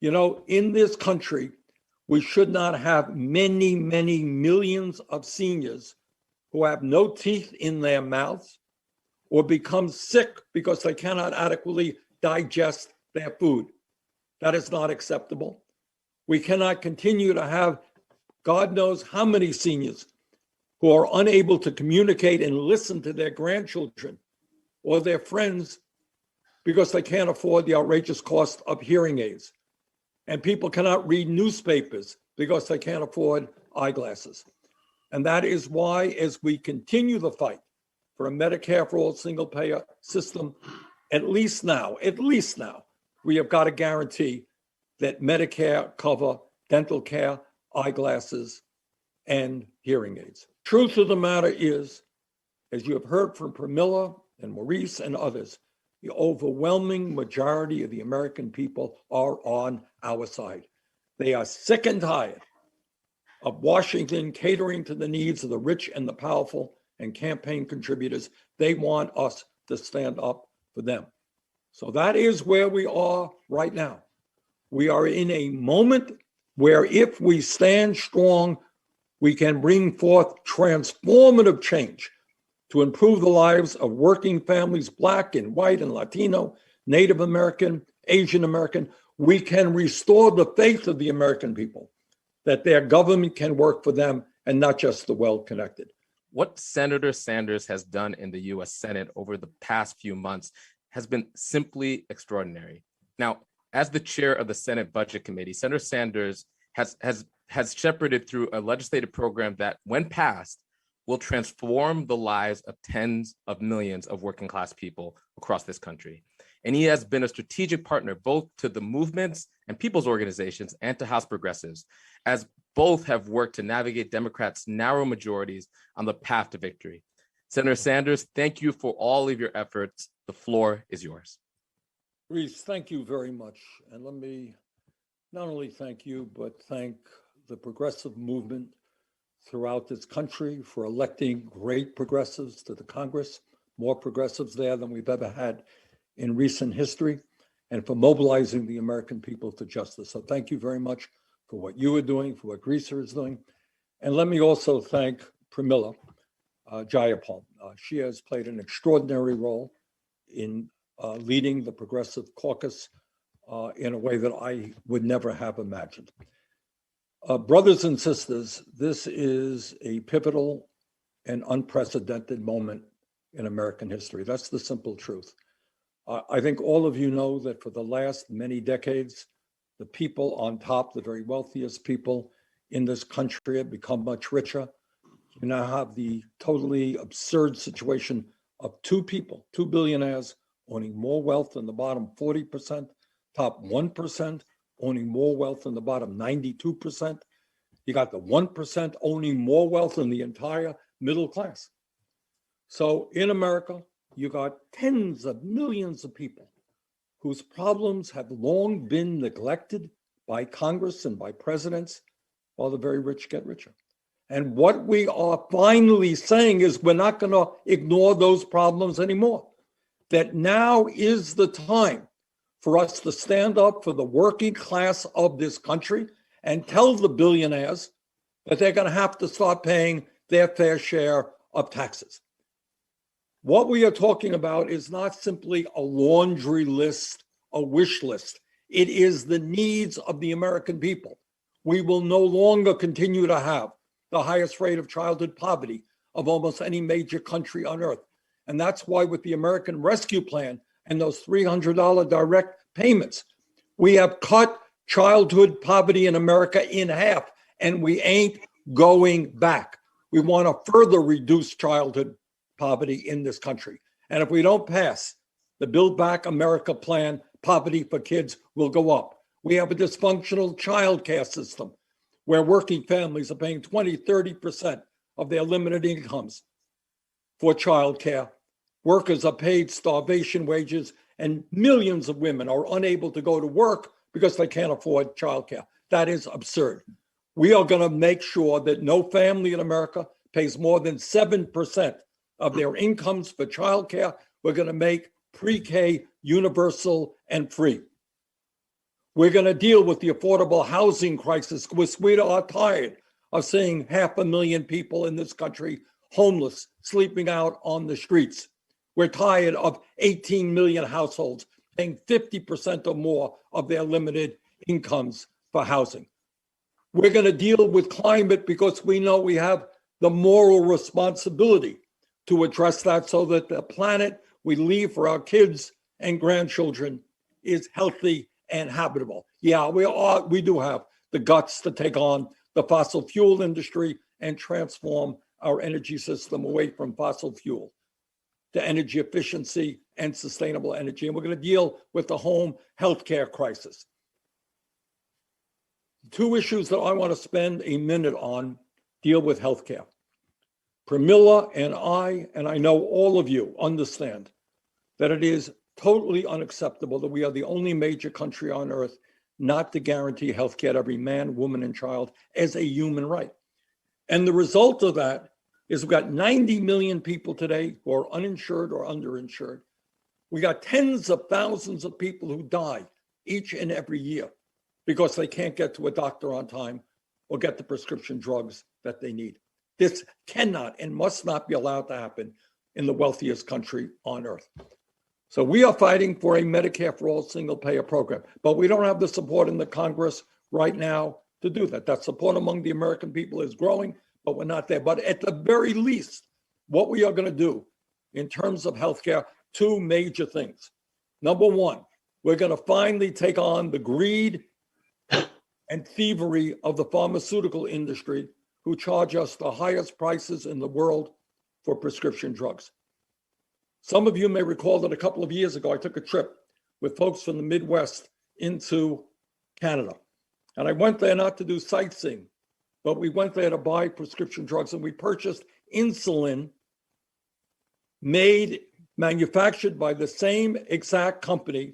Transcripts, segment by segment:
You know, in this country, we should not have many, many millions of seniors who have no teeth in their mouths or become sick because they cannot adequately digest their food. That is not acceptable. We cannot continue to have God knows how many seniors who are unable to communicate and listen to their grandchildren or their friends because they can't afford the outrageous cost of hearing aids. And people cannot read newspapers because they can't afford eyeglasses. And that is why, as we continue the fight for a Medicare for all single payer system, at least now, we have got to guarantee that Medicare cover dental care, eyeglasses, and hearing aids. Truth of the matter is, as you have heard from Pramila and Maurice and others, the overwhelming majority of the American people are on our side. They are sick and tired of Washington catering to the needs of the rich and the powerful and campaign contributors. They want us to stand up for them. So that is where we are right now. We are in a moment where if we stand strong, we can bring forth transformative change to improve the lives of working families, Black and white and Latino, Native American, Asian American. We can restore the faith of the American people that their government can work for them and not just the well-connected. What Senator Sanders has done in the U.S. Senate over the past few months has been simply extraordinary. Now, as the chair of the Senate Budget Committee, Senator Sanders has shepherded through a legislative program that, when passed, will transform the lives of tens of millions of working class people across this country. And he has been a strategic partner both to the movements and people's organizations and to House progressives, as both have worked to navigate Democrats' narrow majorities on the path to victory. Senator Sanders, thank you for all of your efforts. The floor is yours. Reese, thank you very much. And let me not only thank you, but thank the progressive movement throughout this country for electing great progressives to the Congress, more progressives there than we've ever had in recent history, and for mobilizing the American people to justice. So thank you very much for what you are doing, for what Greaser is doing. And let me also thank Pramila Jayapal. She has played an extraordinary role in leading the Progressive Caucus in a way that I would never have imagined. Brothers and sisters, this is a pivotal and unprecedented moment in American history. That's the simple truth. I think all of you know that for the last many decades, the people on top, the very wealthiest people in this country, have become much richer. You now have the totally absurd situation of two people, two billionaires, owning more wealth than the bottom 40%, top 1% owning more wealth than the bottom 92%. You got the 1% owning more wealth than the entire middle class. So in America, you got tens of millions of people whose problems have long been neglected by Congress and by presidents, while the very rich get richer. And what we are finally saying is we're not going to ignore those problems anymore. That now is the time for us to stand up for the working class of this country and tell the billionaires that they're going to have to start paying their fair share of taxes. What we are talking about is not simply a laundry list, a wish list. It is the needs of the American people. We will no longer continue to have the highest rate of childhood poverty of almost any major country on earth. And that's why with the American Rescue Plan and those $300 direct payments, we have cut childhood poverty in America in half, and we ain't going back. We want to further reduce childhood poverty in this country. And if we don't pass the Build Back America plan, poverty for kids will go up. We have a dysfunctional child care system where working families are paying 20, 30% of their limited incomes for child care. Workers are paid starvation wages, and millions of women are unable to go to work because they can't afford child care. That is absurd. We are going to make sure that no family in America pays more than 7% of their incomes for child care. We're going to make pre-K universal and free. We're going to deal with the affordable housing crisis, because we are tired of seeing 500,000 people in this country homeless, sleeping out on the streets. We're tired of 18 million households paying 50% or more of their limited incomes for housing. We're going to deal with climate because we know we have the moral responsibility to address that so that the planet we leave for our kids and grandchildren is healthy and habitable. Yeah, we do have the guts to take on the fossil fuel industry and transform our energy system away from fossil fuel to energy efficiency and sustainable energy. And we're going to deal with the home healthcare crisis. Two issues that I want to spend a minute on deal with healthcare. Pramila and I know all of you understand that it is totally unacceptable that we are the only major country on earth not to guarantee healthcare to every man, woman, and child as a human right. And the result of that is we've got 90 million people today who are uninsured or underinsured. We got tens of thousands of people who die each and every year because they can't get to a doctor on time or get the prescription drugs that they need. This cannot and must not be allowed to happen in the wealthiest country on earth. So we are fighting for a Medicare for all single payer program, but we don't have the support in the Congress right now to do that. That support among the American people is growing, but we're not there. But at the very least, what we are going to do in terms of healthcare, two major things. Number one, we're going to finally take on the greed and thievery of the pharmaceutical industry, who charge us the highest prices in the world for prescription drugs. Some of you may recall that a couple of years ago, I took a trip with folks from the Midwest into Canada. And I went there not to do sightseeing, but we went there to buy prescription drugs, and we purchased insulin manufactured by the same exact company,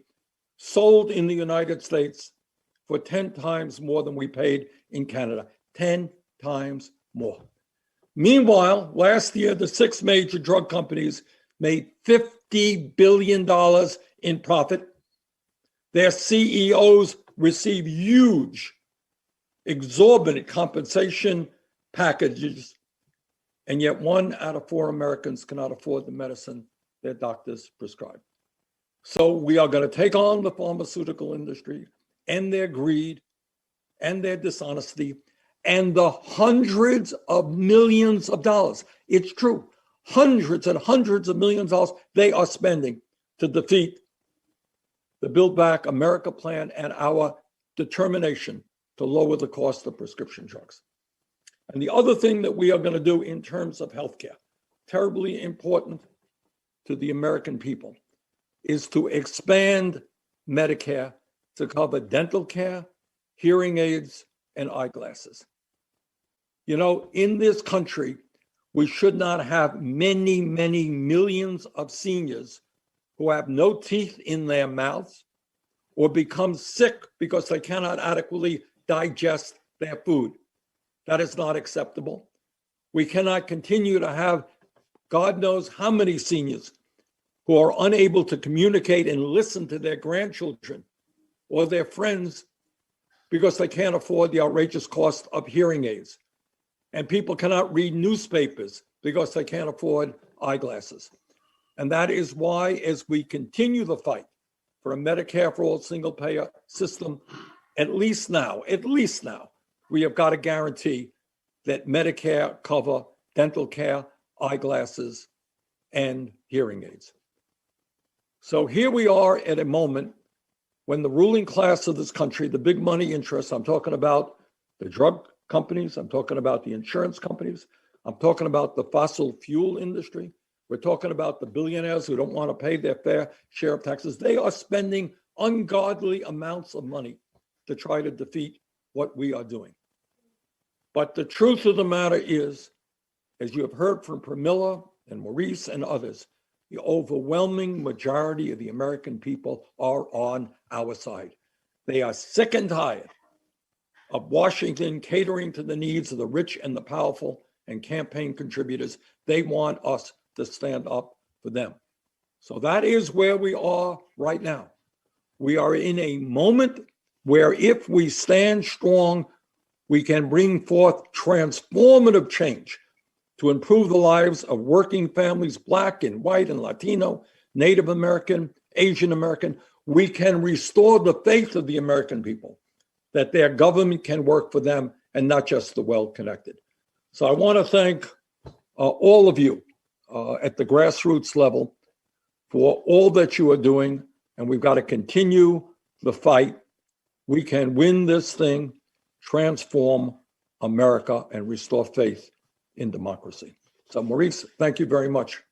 sold in the United States for 10 times more than we paid in Canada. 10 times more. Meanwhile, last year, the 6 major drug companies made $50 billion in profit. Their CEOs receive huge, exorbitant compensation packages, and yet 1 out of 4 Americans cannot afford the medicine their doctors prescribe. So we are going to take on the pharmaceutical industry and their greed and their dishonesty and the hundreds of millions of dollars. It's true. Hundreds and hundreds of millions of dollars they are spending to defeat the Build Back America plan and our determination to lower the cost of prescription drugs. And the other thing that we are going to do in terms of healthcare, terribly important to the American people, is to expand Medicare to cover dental care, hearing aids, and eyeglasses. You know, in this country, we should not have many, many millions of seniors who have no teeth in their mouths or become sick because they cannot adequately digest their food. That is not acceptable. We cannot continue to have God knows how many seniors who are unable to communicate and listen to their grandchildren or their friends because they can't afford the outrageous cost of hearing aids. And people cannot read newspapers because they can't afford eyeglasses. And that is why, as we continue the fight for a Medicare for all single payer system, at least now, we have got to guarantee that Medicare cover dental care, eyeglasses, and hearing aids. So here we are at a moment when the ruling class of this country, the big money interests, I'm talking about the drug companies, I'm talking about the insurance companies, I'm talking about the fossil fuel industry, we're talking about the billionaires who don't want to pay their fair share of taxes. They are spending ungodly amounts of money to try to defeat what we are doing. But the truth of the matter is, as you have heard from Pramila and Maurice and others, the overwhelming majority of the American people are on our side. They are sick and tired of Washington catering to the needs of the rich and the powerful and campaign contributors. They want us to stand up for them. So that is where we are right now. We are in a moment where if we stand strong, we can bring forth transformative change to improve the lives of working families, Black and white and Latino, Native American, Asian American. We can restore the faith of the American people that their government can work for them and not just the well-connected. So I want to thank all of you at the grassroots level for all that you are doing, and we've got to continue the fight. We can win this thing, transform America, and restore faith in democracy. So Maurice, thank you very much.